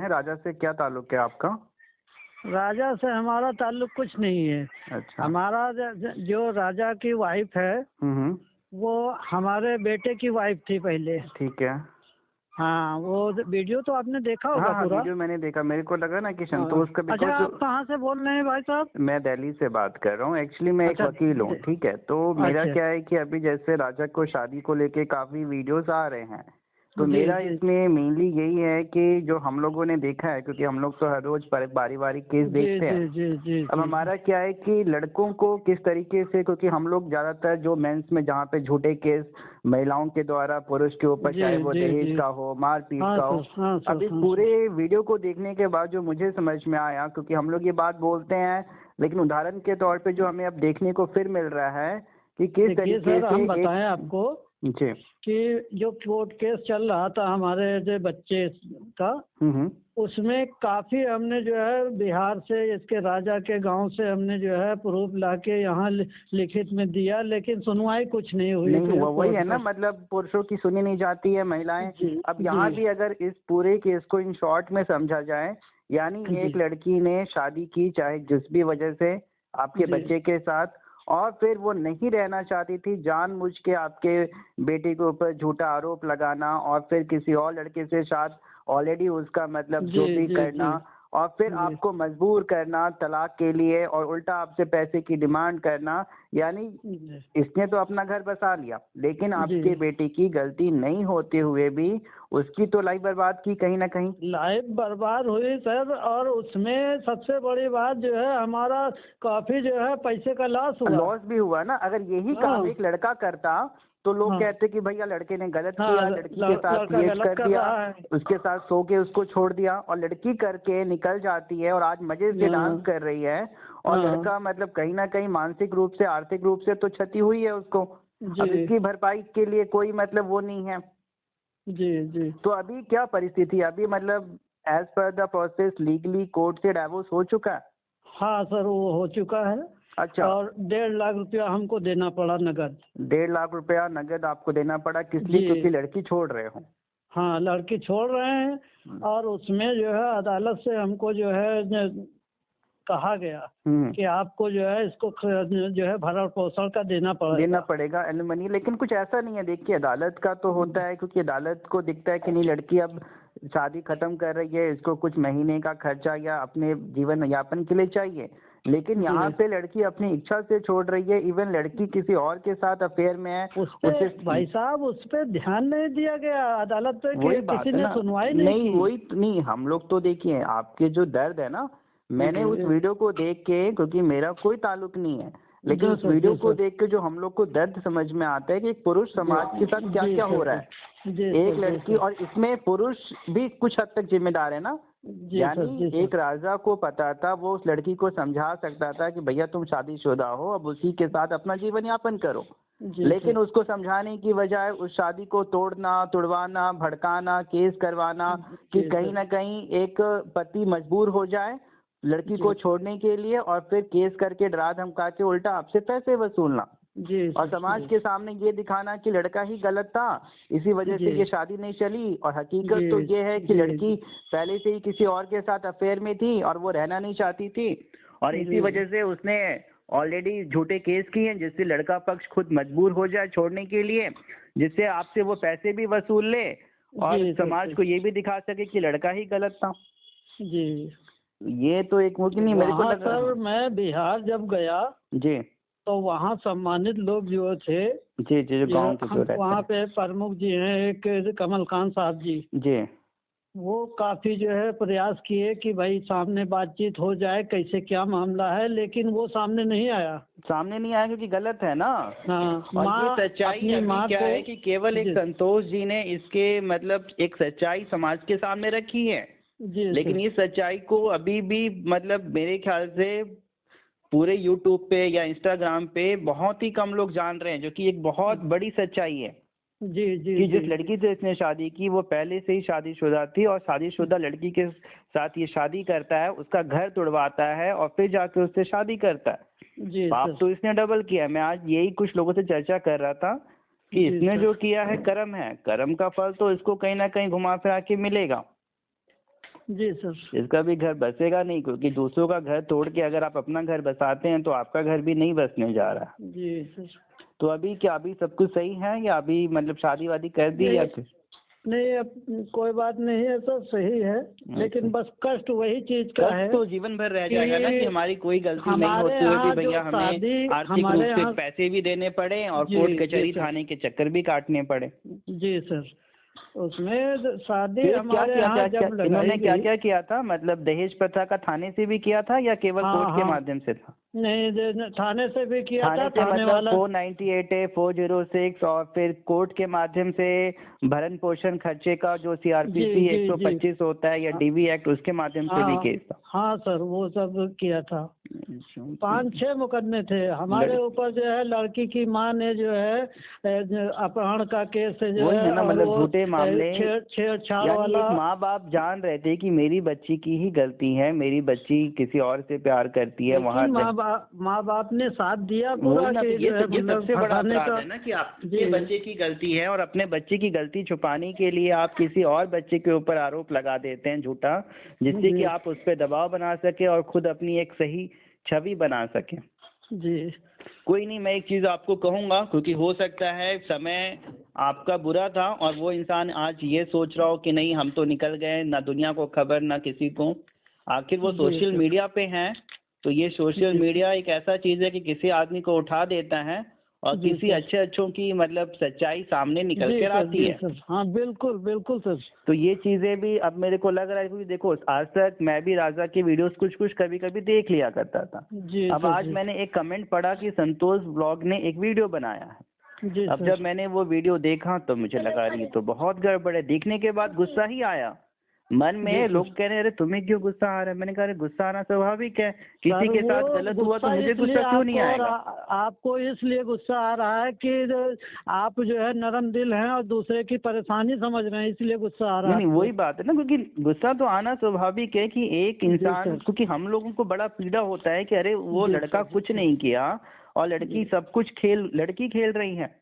है? राजा से क्या ताल्लुक है आपका? राजा से हमारा ताल्लुक कुछ नहीं है। अच्छा। हमारा जो राजा की वाइफ है वो हमारे बेटे की वाइफ थी पहले। ठीक है। हाँ, वो वीडियो तो आपने देखा होगा। हाँ, पूरा वीडियो मैंने देखा। मेरे को लगा ना कि संतोष का अच्छा, आप कहाँ से बोल रहे हैं भाई साहब? मैं दिल्ली से बात कर रहा हूँ। एक्चुअली मैं एक वकील हूँ, ठीक है। तो मेरा अच्छा। क्या है कि अभी जैसे राजा को शादी को लेके काफी वीडियोस आ रहे हैं, तो जी, मेरा जी। इसमें मेनली यही है कि जो हम लोगों ने देखा है, क्योंकि हम लोग तो हर रोज बारी बारी केस देखते हैं। जी। अब हमारा क्या है कि लड़कों को किस तरीके से, क्योंकि हम लोग ज्यादातर जो मेंस में जहाँ पे झूठे केस महिलाओं के द्वारा पुरुष के ऊपर, चाहे वो दहेज का हो, मारपीट का हो, अब इस पूरे वीडियो को देखने के बाद जो मुझे समझ में आया, क्योंकि हम लोग ये बात बोलते हैं लेकिन उदाहरण के तौर पे जो हमें अब देखने को फिर मिल रहा है कि किस तरीके से हम बताएं आपको जी कि जो कोर्ट केस चल रहा था हमारे जो बच्चे का, उसमें काफी हमने जो है बिहार से, इसके राजा के गांव से हमने जो है प्रूफ लाके यहाँ लिखित में दिया, लेकिन सुनवाई कुछ नहीं हुई। नहीं हुआ, वही है ना, मतलब पुरुषों की सुनी नहीं जाती है, महिलाएं। अब यहाँ भी अगर इस पूरे केस को इन शॉर्ट में समझा जाए, यानी एक लड़की ने शादी की, चाहे जिस भी वजह से, आपके बच्चे के साथ, और फिर वो नहीं रहना चाहती थी, जानबूझ के आपके बेटे के ऊपर झूठा आरोप लगाना और फिर किसी और लड़के से साथ ऑलरेडी उसका मतलब जो भी करना, और फिर आपको मजबूर करना तलाक के लिए, और उल्टा आपसे पैसे की डिमांड करना। यानी इसने तो अपना घर बसा लिया, लेकिन आपके बेटे की गलती नहीं होते हुए भी उसकी तो लाइफ बर्बाद की, कहीं ना कहीं लाइफ बर्बाद हुई सर। और उसमें सबसे बड़ी बात जो है हमारा काफी जो है पैसे का लॉस भी हुआ ना। अगर यही काम एक लड़का करता तो लोग कहते कि भैया लड़के ने गलत किया, लड़की के साथ ये कर दिया, उसके साथ सो के उसको छोड़ दिया, और लड़की करके निकल जाती है और आज मजे से डांस कर रही है, और लड़का मतलब कहीं ना कहीं मानसिक रूप से, आर्थिक रूप से तो क्षति हुई है उसको। अब इसकी भरपाई के लिए कोई मतलब वो नहीं है। जी। तो अभी क्या परिस्थिति, अभी मतलब as per the process legally court से डाइवोर्स हो चुका है? हाँ सर, वो हो चुका है। अच्छा। और 1.5 लाख रुपया हमको देना पड़ा नगद। 1.5 लाख रुपया नगद आपको देना पड़ा, किस लिए? क्योंकि लड़की छोड़ रहे हो? हाँ, लड़की छोड़ रहे हैं, और उसमें जो है अदालत से हमको जो है कहा गया कि आपको जो है इसको जो है भरण पोषण का देना पड़ेगा एलिमनी। लेकिन कुछ ऐसा नहीं है, देखिए अदालत का तो होता है, क्योंकि अदालत को दिखता है कि नहीं लड़की अब शादी खत्म कर रही है, इसको कुछ महीने का खर्चा या अपने जीवन यापन के लिए चाहिए, लेकिन यहाँ पे लड़की अपनी इच्छा से छोड़ रही है। इवन लड़की किसी और के साथ अफेयर में है, उसे भाई साहब उस पर ध्यान नहीं दिया गया, अदालत पे किसी ने सुनवाई नहीं की। वही नहीं, हम लोग तो देखिए आपके जो दर्द है ना, मैंने उस वीडियो को देख के, क्योंकि मेरा कोई ताल्लुक नहीं है, लेकिन उस वीडियो को देख के जो हम लोग को दर्द समझ में आता है कि एक पुरुष समाज के साथ क्या क्या हो रहा है। एक लड़की, और इसमें पुरुष भी कुछ हद तक जिम्मेदार है ना। यानी एक राजा को पता था, वो उस लड़की को समझा सकता था कि भैया तुम शादीशुदा हो, अब उसी के साथ अपना जीवन यापन करो, लेकिन उसको समझाने की बजाय उस शादी को तोड़ना, तुड़वाना, भड़काना, केस करवाना, कि कहीं ना कहीं एक पति मजबूर हो जाए लड़की को छोड़ने के लिए, और फिर केस करके डरा धमका के उल्टा आपसे पैसे वसूलना, और समाज के सामने ये दिखाना कि लड़का ही गलत था, इसी वजह से ये शादी नहीं चली। और हकीकत तो ये है कि लड़की पहले से ही किसी और के साथ अफेयर में थी और वो रहना नहीं चाहती थी, और इसी वजह से उसने ऑलरेडी झूठे केस किए हैं, जिससे लड़का पक्ष खुद मजबूर हो जाए छोड़ने के लिए, जिससे आपसे वो पैसे भी वसूल ले और समाज को ये भी दिखा सके कि लड़का ही गलत था। ये तो एक मुमकिन नहीं। मेरे को लगा सर, मैं बिहार जब गया जी, तो वहाँ सम्मानित लोग जो थे जी जो गांव के जो रहते हैं, वहाँ पे प्रमुख जी हैं एक कमलकांत साहब जी, वो काफी जो है प्रयास किए कि भाई सामने बातचीत हो जाए, कैसे क्या मामला है, लेकिन वो सामने नहीं आया क्योंकि गलत है ना। और ये सच्चाई क्या है कि केवल एक संतोष जी ने इसके मतलब एक सच्चाई समाज के सामने रखी है, लेकिन इस सच्चाई को अभी भी मतलब मेरे ख्याल से पूरे यूट्यूब पे या इंस्टाग्राम पे बहुत ही कम लोग जान रहे हैं, जो कि एक बहुत बड़ी सच्चाई है। कि जिस लड़की से इसने शादी की वो पहले से ही शादीशुदा थी, और शादीशुदा लड़की के साथ ये शादी करता है, उसका घर तुड़वाता है और फिर जाके उससे शादी करता है। पाप तो इसने डबल किया। मैं आज यही कुछ लोगों से चर्चा कर रहा था कि इसने जो किया है कर्म है, कर्म का फल तो इसको कहीं ना कहीं घुमा फिरा के मिलेगा। जी सर। इसका भी घर बसेगा नहीं, क्योंकि दूसरों का घर तोड़ के अगर आप अपना घर बसाते हैं तो आपका घर भी नहीं बसने जा रहा। जी सर। तो अभी क्या अभी सब कुछ सही है या अभी मतलब शादी वादी कर दी या फिर? नहीं, अब कोई बात नहीं है, सब सही है, लेकिन बस कष्ट वही चीज का है। तो जीवन भर रह जाएगा ना कि हमारी कोई गलती नहीं होती हुई भी भैया हमें आर्थिक रूप से पैसे भी देने पड़े और कोर्ट कचहरी थाने के चक्कर भी काटने पड़े। जी सर। उसमें शादी हमारे यहाँ जब इन्होंने क्या क्या किया था, मतलब दहेज प्रथा का थाने से भी किया था या केवल कोर्ट के माध्यम से था? नहीं, थाने से भी किया था। थाने मतलब वाला 498 है, 406 और फिर कोर्ट के माध्यम से भरण पोषण खर्चे का जो CRPC 125 होता है या DV एक्ट, उसके माध्यम से भी केस था। हाँ सर, वो सब किया था। 5-6 मुकदमे थे हमारे ऊपर। जो है लड़की की माँ ने जो है अपहरण का केस जो है ना, मतलब झूठे मामले, छेड़छाड़ वाला। माँ बाप जान रहे थे कि मेरी बच्ची की ही गलती है, मेरी बच्ची किसी और से प्यार करती है, वहाँ माँ बाप ने साथ दिया पूरा। ये सबसे बड़ा अपराध है ना कि आपके बच्चे की गलती है और अपने बच्चे की गलती छुपाने के लिए आप किसी और बच्चे के ऊपर आरोप लगा देते हैं झूठा, जिससे कि आप उस पर दबाव बना सके और खुद अपनी एक सही छवि बना सके। जी कोई नहीं, मैं एक चीज आपको कहूंगा, क्योंकि हो सकता है समय आपका बुरा था और वो इंसान आज ये सोच रहा हो कि नहीं हम तो निकल गए, ना दुनिया को खबर ना किसी को। आखिर वो सोशल मीडिया पे हैं, तो ये सोशल मीडिया एक ऐसा चीज है कि किसी आदमी को उठा देता है और किसी अच्छों की मतलब सच्चाई सामने निकल कर आती है। हाँ बिल्कुल बिल्कुल सर। तो ये चीजें भी अब मेरे को लग रहा है, क्योंकि देखो आज तक मैं भी राजा के वीडियोस कुछ कभी कभी देख लिया करता था। अब आज मैंने एक कमेंट पढ़ा कि संतोष ब्लॉग ने एक वीडियो बनाया है। अब जब मैंने वो वीडियो देखा तो मुझे लगा रही तो बहुत गड़बड़ है। देखने के बाद गुस्सा ही आया मन में। लोग कह रहे अरे तुम्हें क्यों गुस्सा आ रहा है? मैंने कहा अरे गुस्सा आना स्वाभाविक है, किसी के साथ गलत हुआ तो मुझे गुस्सा क्यों नहीं आएगा? आपको इसलिए गुस्सा आ रहा है कि आप जो है नरम दिल हैं और दूसरे की परेशानी समझ रहे हैं, इसलिए गुस्सा आ रहा है। नहीं वही बात है ना, क्योंकि गुस्सा तो आना स्वाभाविक है कि एक इंसान, क्योंकि हम लोगों को बड़ा पीड़ा होता है कि अरे वो लड़का कुछ नहीं किया और लड़की सब कुछ लड़की खेल रही है।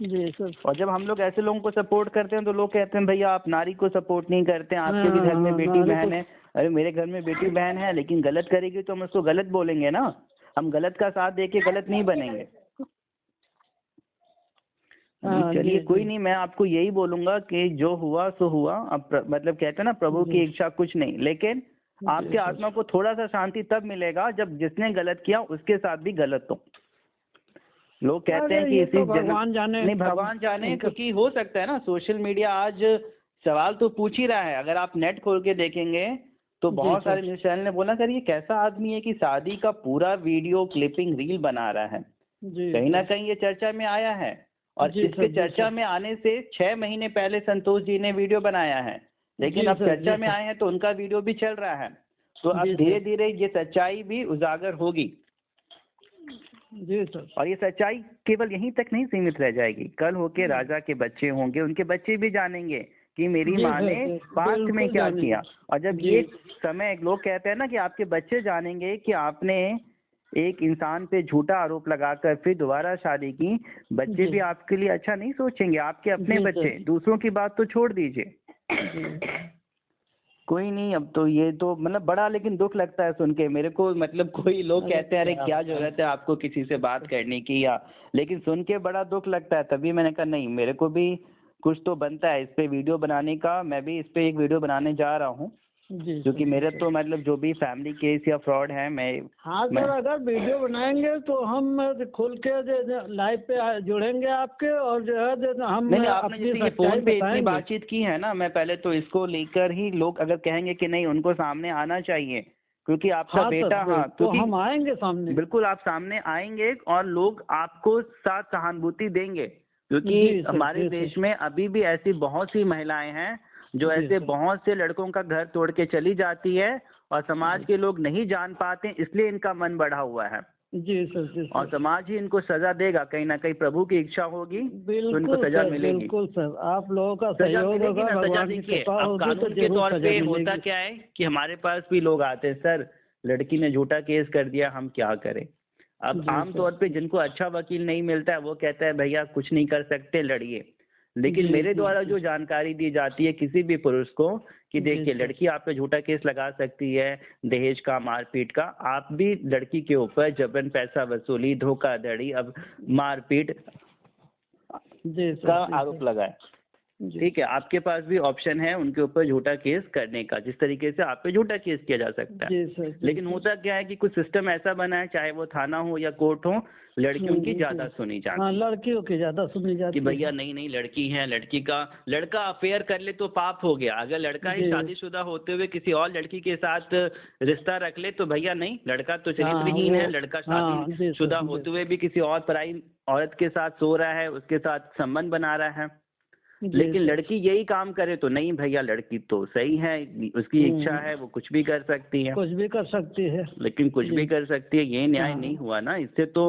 जी सर। और जब हम लोग ऐसे लोगों को सपोर्ट करते हैं तो लोग कहते हैं भैया आप नारी को सपोर्ट नहीं करते हैं, आपके भी घर में बेटी बहन है। अरे मेरे घर में बेटी बहन है, लेकिन गलत करेगी तो हम उसको गलत बोलेंगे ना, हम गलत का साथ देके गलत नहीं बनेंगे। चलिए कोई नहीं, मैं आपको यही बोलूंगा कि जो हुआ सो हुआ। अब मतलब कहते हैं ना प्रभु की इच्छा कुछ नहीं, लेकिन आपके आत्मा को थोड़ा सा शांति तब मिलेगा जब जिसने गलत किया उसके साथ भी गलत हो। लोग कहते हैं कि इसी भगवान जाने, नहीं भगवान जाने, क्योंकि हो सकता है ना सोशल मीडिया आज सवाल तो पूछ ही रहा है। अगर आप नेट खोल के देखेंगे तो बहुत सारे न्यूज चैनल ने बोला कर ये कैसा आदमी है कि शादी का पूरा वीडियो क्लिपिंग रील बना रहा है। कहीं ना कहीं ये चर्चा में आया है और इसके चर्चा में आने से 6 महीने पहले संतोष जी ने वीडियो बनाया है, लेकिन अब चर्चा में आए हैं तो उनका वीडियो भी चल रहा है। तो अब धीरे धीरे ये सच्चाई भी उजागर होगी। जी सर। और ये सच्चाई केवल यहीं तक नहीं सीमित रह जाएगी, कल होके राजा के बच्चे होंगे, उनके बच्चे भी जानेंगे कि मेरी माँ ने पास्ट में क्या किया। और जब ये समय लोग कहते हैं ना कि आपके बच्चे जानेंगे कि आपने एक इंसान पे झूठा आरोप लगाकर फिर दोबारा शादी की, बच्चे भी आपके लिए अच्छा नहीं सोचेंगे, आपके अपने बच्चे। दूसरों की बात तो छोड़ दीजिए। कोई नहीं, अब तो ये तो मतलब बड़ा लेकिन दुख लगता है सुन के मेरे को। मतलब कोई लोग कहते हैं अरे क्या जरूरत है आपको किसी से बात करने की, या लेकिन सुन के बड़ा दुख लगता है। तभी मैंने कहा नहीं मेरे को भी कुछ तो बनता है इस पे वीडियो बनाने का। मैं भी इस पे एक वीडियो बनाने जा रहा हूँ, क्योंकि मेरे तो मतलब जो भी फैमिली केस या फ्रॉड है मैं सर अगर वीडियो बनाएंगे तो हम खुल के लाइव पे जुड़ेंगे आपके, और जो है हम आपने जैसे फोन पे इतनी बातचीत की है ना, मैं पहले तो इसको लेकर ही लोग अगर कहेंगे कि नहीं उनको सामने आना चाहिए, क्योंकि आपका बेटा तो हम आएंगे सामने। बिल्कुल आप सामने आएंगे और लोग आपको साथ सहानुभूति देंगे, क्योंकि हमारे देश में अभी भी ऐसी बहुत सी महिलाएं हैं जो ऐसे बहुत से लड़कों का घर तोड़ के चली जाती है और समाज के लोग नहीं जान पाते, इसलिए इनका मन बढ़ा हुआ है। जी सर। और समाज ही इनको सजा देगा, कहीं ना कहीं प्रभु की इच्छा होगी तो इनको सजा मिलेगी। बिल्कुल सर, आप लोगों का सहयोग होगा। सजा देखिए अब कानून के तौर पे होता क्या है कि हमारे पास भी लोग आते हैं, सर लड़की ने झूठा केस कर दिया हम क्या करें। अब आमतौर पे जिनको अच्छा वकील नहीं मिलता है वो कहता है भैया कुछ नहीं कर सकते लड़िए, लेकिन मेरे द्वारा जो जानकारी दी जाती है किसी भी पुरुष को कि देखिए लड़की आप पे झूठा केस लगा सकती है, दहेज का, मारपीट का। आप भी लड़की के ऊपर जबरन पैसा वसूली, धोखाधड़ी, अब मारपीट का आरोप लगाए, ठीक है, आपके पास भी ऑप्शन है उनके ऊपर झूठा केस करने का, जिस तरीके से आप पे झूठा केस किया जा सकता है। लेकिन होता क्या है कि कुछ सिस्टम ऐसा बना है, चाहे वो थाना हो या कोर्ट हो, लड़कियों की ज्यादा सुनी जाती है। लड़कियों की ज्यादा सुनी जाती है कि भैया नहीं लड़की है, लड़का अफेयर कर ले तो पाप हो गया। अगर लड़का ही शादीशुदा होते हुए किसी और लड़की के साथ रिश्ता रख ले तो भैया नहीं, लड़का तो चरित्रहीन है। लड़का शादीशुदा होते हुए भी किसी और पराई औरत के साथ सो रहा है, उसके साथ संबंध बना रहा है। लेकिन लड़की यही काम करे तो नहीं भैया, लड़की तो सही है, उसकी इच्छा है, वो कुछ भी कर सकती है, कुछ भी कर सकती है, लेकिन कुछ भी कर सकती है, ये न्याय नहीं हुआ ना। इससे तो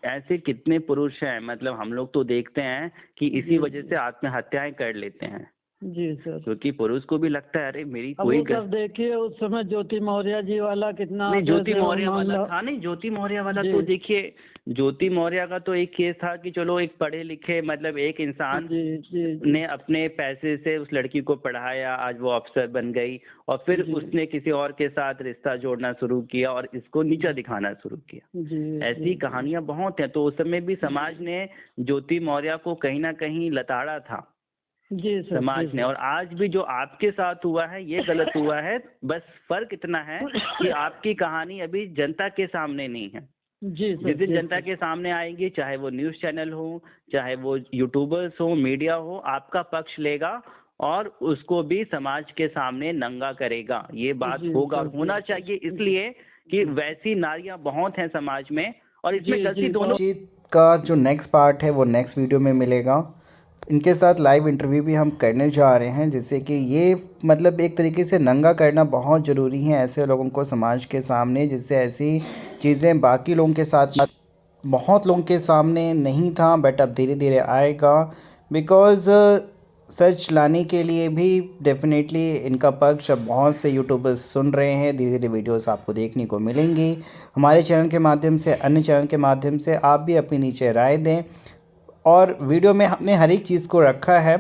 ऐसे कितने पुरुष हैं, मतलब हम लोग तो देखते हैं कि इसी वजह से आत्महत्याएं कर लेते हैं। जी सर, क्योंकि पुरुष को भी लगता है अरे मेरी कोई देखिए उस समय ज्योति मौर्य जी वाला कितना, नहीं ज्योति मौर्य वाला था, नहीं ज्योति मौर्य वाला तो देखिए, ज्योति मौर्य का तो एक केस था कि चलो एक पढ़े लिखे मतलब एक इंसान ने अपने पैसे से उस लड़की को पढ़ाया, आज वो अफसर बन गई, और फिर उसने किसी और के साथ रिश्ता जोड़ना शुरू किया और इसको नीचा दिखाना शुरू किया। ऐसी कहानियां बहुत हैं। तो उस समय भी समाज ने ज्योति मौर्य को कहीं ना कहीं लताड़ा था समाज ने, और आज भी जो आपके साथ हुआ है ये गलत हुआ है। बस फर्क इतना है कि आपकी कहानी अभी जनता के सामने नहीं है। जिस दिन जनता के सामने आएंगी, चाहे वो न्यूज़ चैनल हो, चाहे वो यूट्यूबर्स हो, मीडिया हो, आपका पक्ष लेगा और उसको भी समाज के सामने नंगा करेगा। ये बात होगा, होना चाहिए, इसलिए कि वैसी नारियां बहुत हैं समाज में, और इसमें गलती दोनों का जो नेक्स्ट पार्ट है वो नेक्स्ट वीडियो में मिलेगा। इनके साथ लाइव इंटरव्यू भी हम करने जा रहे हैं, जिससे कि ये मतलब एक तरीके से नंगा करना बहुत ज़रूरी है ऐसे लोगों को समाज के सामने, जिससे ऐसी चीज़ें बाकी लोगों के साथ बहुत लोगों के सामने नहीं था, बट अब धीरे धीरे आएगा। बिकॉज़ सच लाने के लिए भी डेफिनेटली इनका पक्ष अब बहुत से यूट्यूबर्स सुन रहे हैं। धीरे धीरे वीडियोस आपको देखने को मिलेंगी हमारे चैनल के माध्यम से, अन्य चैनल के माध्यम से। आप भी अपनी नीचे राय दें, और वीडियो में हमने हर एक चीज़ को रखा है,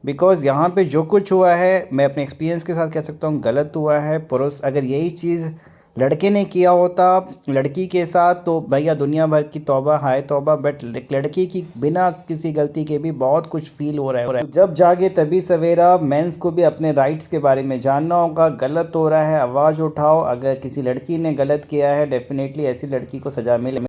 बिकॉज़ यहाँ पे जो कुछ हुआ है मैं अपने एक्सपीरियंस के साथ कह सकता हूँ गलत हुआ है। पुरुष अगर यही चीज़ लड़के ने किया होता लड़की के साथ तो भैया दुनिया भर की तौबा हाय तौबा, बट लड़की की बिना किसी गलती के भी बहुत कुछ फील हो रहा है। जब जागे तभी सवेरा। मेंस को भी अपने राइट्स के बारे में जानना होगा। गलत हो रहा है, आवाज़ उठाओ। अगर किसी लड़की ने गलत किया है, डेफिनेटली ऐसी लड़की को सज़ा मिले।